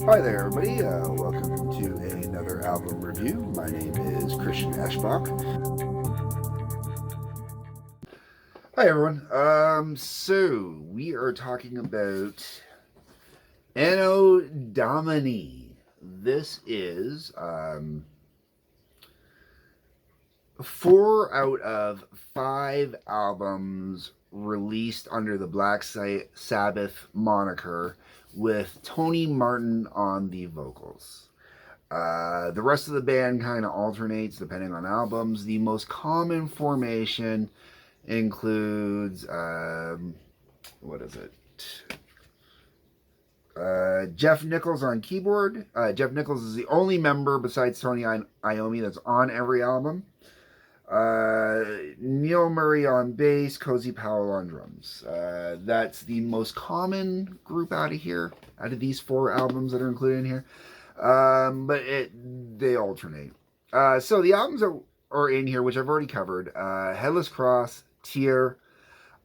Hi there, everybody. Welcome to another album review. My name is Christian Eschbach. Hi, everyone. So we are talking about Anno Domini. This is 4 out of 5 albums released under the Black Sabbath moniker with Tony Martin on the vocals. The rest of the band kind of alternates depending on albums. The most common formation includes, what is it? Jeff Nichols on keyboard. Jeff Nichols is the only member besides Tony Iommi that's on every album. Neil Murray on bass, Cozy Powell on drums. That's the most common group out of these 4 albums that are included in here. But they alternate. So the albums that are in here, which I've already covered, Headless Cross, Tear.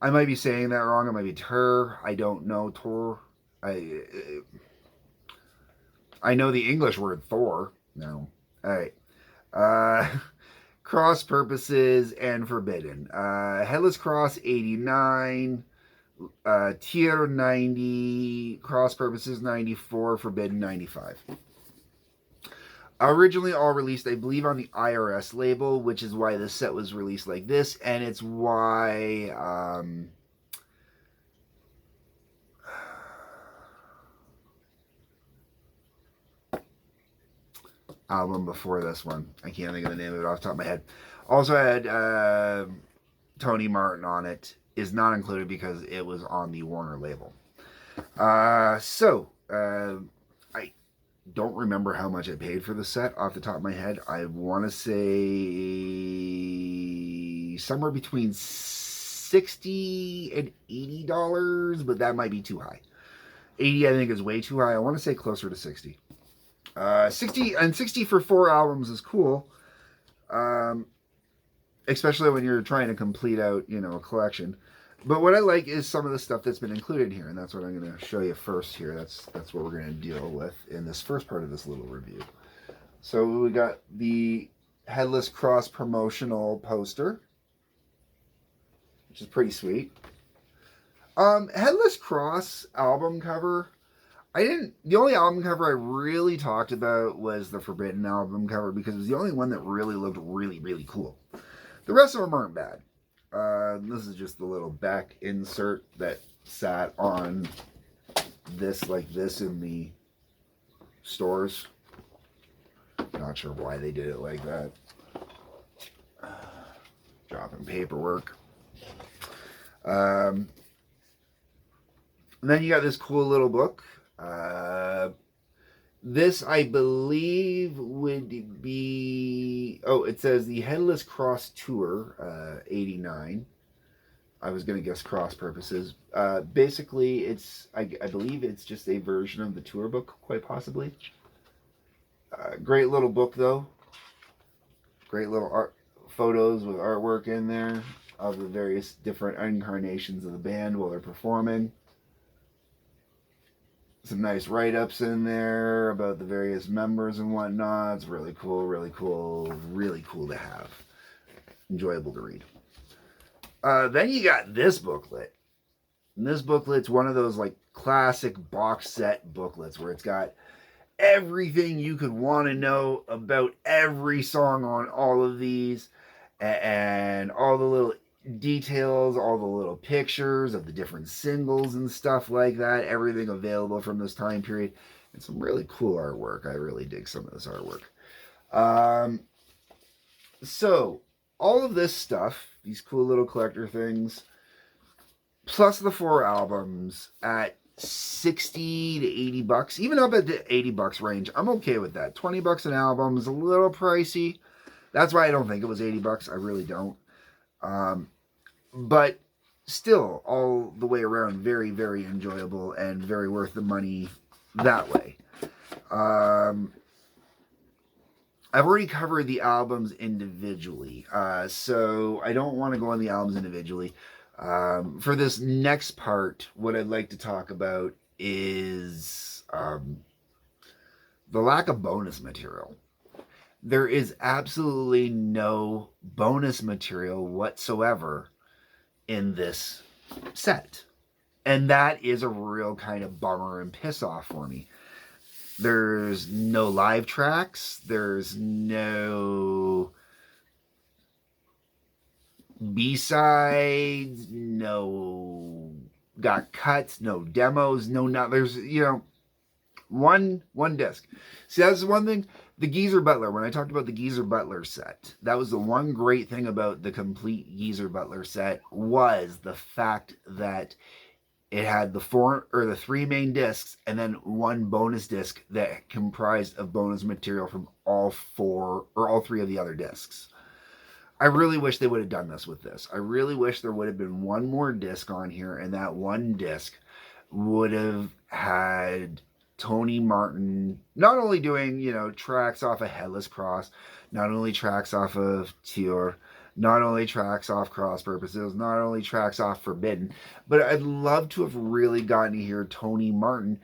I might be saying that wrong. It might be Tur. I don't know. Tor. I know the English word Thor. No. All right. Cross Purposes and Forbidden. Headless Cross 89, Tier 90, Cross Purposes 94, Forbidden 95. Originally all released, I believe, on the IRS label, which is why this set was released like this, and it's why album before this one. I can't think of the name of it off the top of my head. Also had Tony Martin on it. Is not included because it was on the Warner label. I don't remember how much I paid for the set off the top of my head. I want to say somewhere between $60 and $80, but that might be too high. 80 I think is way too high. I want to say closer to 60. 60 for 4 albums is cool. Especially when you're trying to complete out, a collection. But what I like is some of the stuff that's been included here, and that's what I'm going to show you first here. That's what we're going to deal with in this first part of this little review. So we got the Headless Cross promotional poster, which is pretty sweet. Headless Cross album cover. The only album cover I really talked about was the Forbidden album cover because it was the only one that really looked really, really cool. The rest of them aren't bad. This is just the little back insert that sat on this like this in the stores. Not sure why they did it like that. Dropping paperwork. And then you got this cool little book. This, I believe, would be... Oh, it says the Headless Cross Tour, 89. I was going to guess Cross Purposes. Basically, I believe it's just a version of the tour book, quite possibly. Great little book, though. Great little art photos with artwork in there of the various different incarnations of the band while they're performing. Some nice write-ups in there about the various members and whatnot. It's really cool, really cool, really cool to have. Enjoyable to read. Then you got this booklet. And this booklet's one of those like classic box set booklets where it's got everything you could want to know about every song on all of these and all the little details, all the little pictures of the different singles and stuff like that, everything available from this time period, and some really cool artwork. I really dig some of this artwork. So all of this stuff, these cool little collector things, plus the 4 albums at 60 to 80 bucks, even up at the 80 bucks range, I'm okay with that. 20 bucks an album is a little pricey. That's why I don't think it was 80 bucks. I really don't. But still, all the way around, very, very enjoyable and very worth the money that way. I've already covered the albums individually, so I don't want to go on the albums individually. For this next part, what I'd like to talk about is the lack of bonus material. There is absolutely no bonus material whatsoever in this set. And that is a real kind of bummer and piss off for me. There's no live tracks. There's no B-sides. No got cuts. No demos. No, not. There's, one disc. See, that's one thing. The Geezer Butler, when I talked about the Geezer Butler set, that was the one great thing about the complete Geezer Butler set, was the fact that it had the three main discs and then one bonus disc that comprised of bonus material from all three of the other discs. I really wish they would have done this with this. I really wish there would have been one more disc on here, and that one disc would have had Tony Martin not only doing, tracks off of Headless Cross, not only tracks off of Tear, not only tracks off Cross Purposes, not only tracks off Forbidden, but I'd love to have really gotten to hear Tony Martin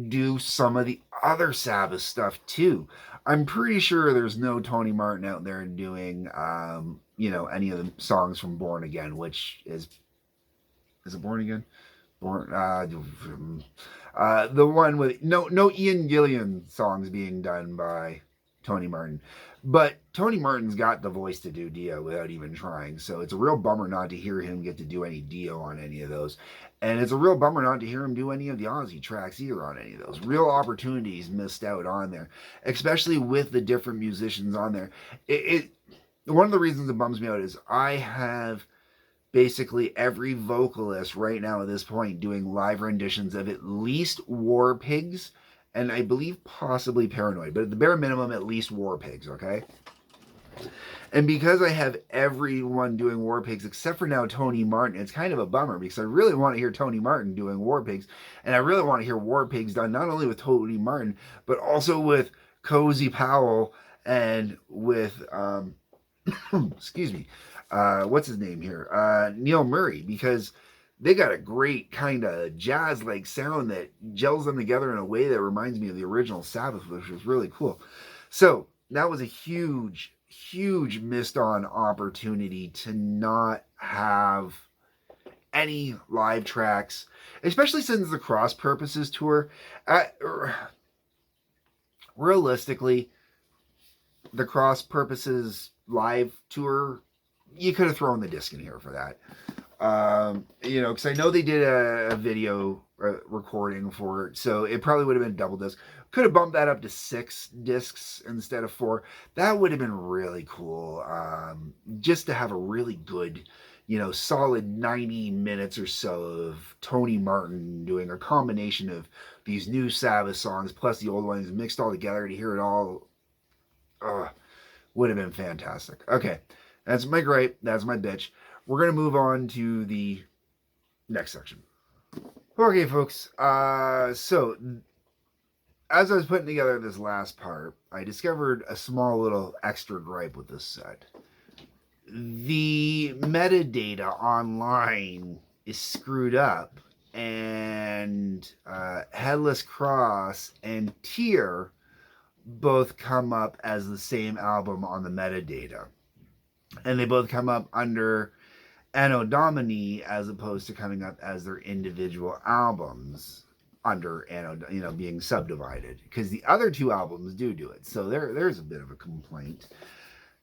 do some of the other Sabbath stuff too. I'm pretty sure there's no Tony Martin out there doing, any of the songs from Born Again, which is it Born Again? The one with no Ian Gillan songs being done by Tony Martin, but Tony Martin's got the voice to do Dio without even trying, so it's a real bummer not to hear him get to do any Dio on any of those, and it's a real bummer not to hear him do any of the Ozzy tracks either on any of those. Real opportunities missed out on there, especially with the different musicians on there. One of the reasons it bums me out is I have basically every vocalist right now at this point doing live renditions of at least War Pigs, and I believe possibly Paranoid, but at the bare minimum, at least War Pigs, okay? And because I have everyone doing War Pigs except for now Tony Martin, it's kind of a bummer because I really want to hear Tony Martin doing War Pigs, and I really want to hear War Pigs done not only with Tony Martin, but also with Cozy Powell and with, excuse me, what's his name here? Neil Murray, because they got a great kind of jazz-like sound that gels them together in a way that reminds me of the original Sabbath, which was really cool. So that was a huge, huge missed on opportunity to not have any live tracks, especially since the Cross Purposes tour. Realistically, the Cross Purposes live tour, you could have thrown the disc in here for that. Because I know they did a video recording for it, so it probably would have been a double disc. Could have bumped that up to 6 discs instead of 4. That would have been really cool. Just to have a really good, solid 90 minutes or so of Tony Martin doing a combination of these new Sabbath songs plus the old ones mixed all together to hear it all. Would have been fantastic. Okay, that's my gripe. That's my bitch. We're going to move on to the next section. Okay, folks. So, as I was putting together this last part, I discovered a small little extra gripe with this set. The metadata online is screwed up, and Headless Cross and Tear both come up as the same album on the metadata. And they both come up under Anno Domini as opposed to coming up as their individual albums under Anno, being subdivided. Because the other 2 albums do it. So there's a bit of a complaint.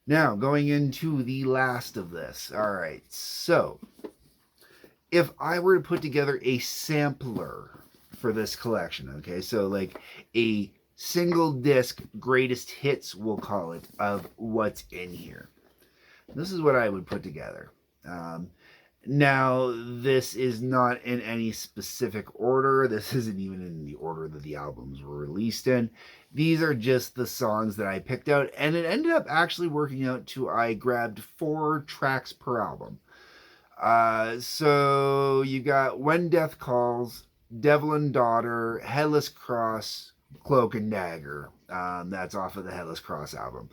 Now, going into the last of this. All right, so if I were to put together a sampler for this collection, okay, so like a single disc greatest hits, we'll call it, of what's in here. This is what I would put together. Now, this is not in any specific order. This isn't even in the order that the albums were released in. These are just the songs that I picked out, and it ended up actually working out to I grabbed 4 tracks per album. So you got When Death Calls, Devil and Daughter, Headless Cross, Cloak and Dagger. That's off of the Headless Cross album.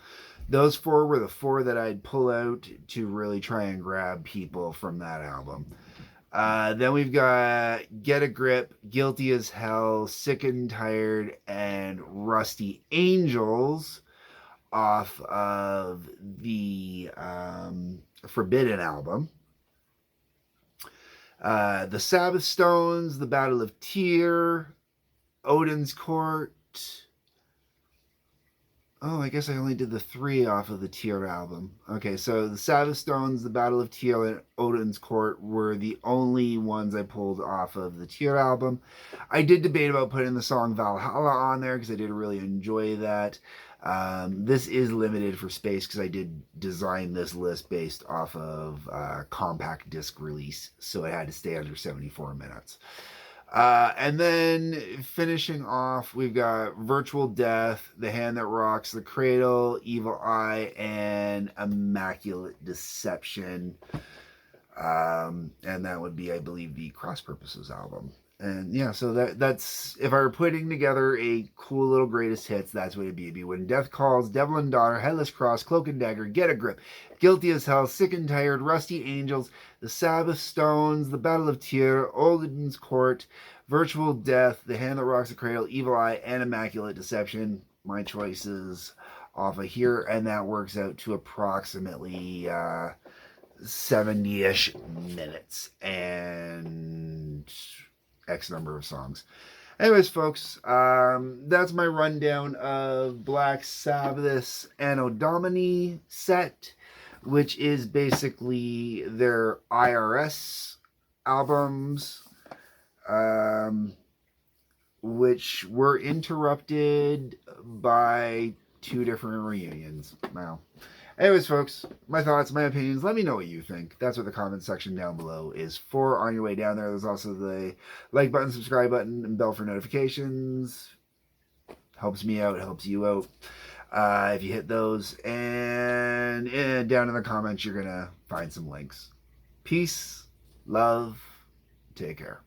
Those 4 were the 4 that I'd pull out to really try and grab people from that album. Then we've got Get a Grip, Guilty as Hell, Sick and Tired, and Rusty Angels off of the Forbidden album. The Sabbath Stones, The Battle of Tyr, Odin's Court. Oh, I guess I only did the 3 off of the Tyr album. Okay, so the Sabbath Stones, the Battle of Tyr, and Odin's Court were the only ones I pulled off of the Tyr album. I did debate about putting the song Valhalla on there because I did really enjoy that. This is limited for space because I did design this list based off of compact disc release, so it had to stay under 74 minutes. And then finishing off, we've got Virtual Death, The Hand That Rocks the Cradle, Evil Eye, and Immaculate Deception. And that would be, I believe, the Cross Purposes album. And yeah, so that's, if I were putting together a cool little greatest hits, that's what it'd be. It'd be When Death Calls, Devil and Daughter, Headless Cross, Cloak and Dagger, Get a Grip, Guilty as Hell, Sick and Tired, Rusty Angels, The Sabbath Stones, The Battle of Tyr, Odin's Court, Virtual Death, The Hand That Rocks the Cradle, Evil Eye, and Immaculate Deception. My choices off of here, and that works out to approximately 70-ish minutes and X number of songs. Anyways, folks, that's my rundown of Black Sabbath's Anno Domini set, which is basically their IRS albums, which were interrupted by 2 different reunions. Wow. Anyways, folks, my thoughts, my opinions, let me know what you think. That's what the comment section down below is for. On your way down there, there's also the like button, subscribe button, and bell for notifications. Helps me out, helps you out if you hit those. And down in the comments, you're going to find some links. Peace, love, take care.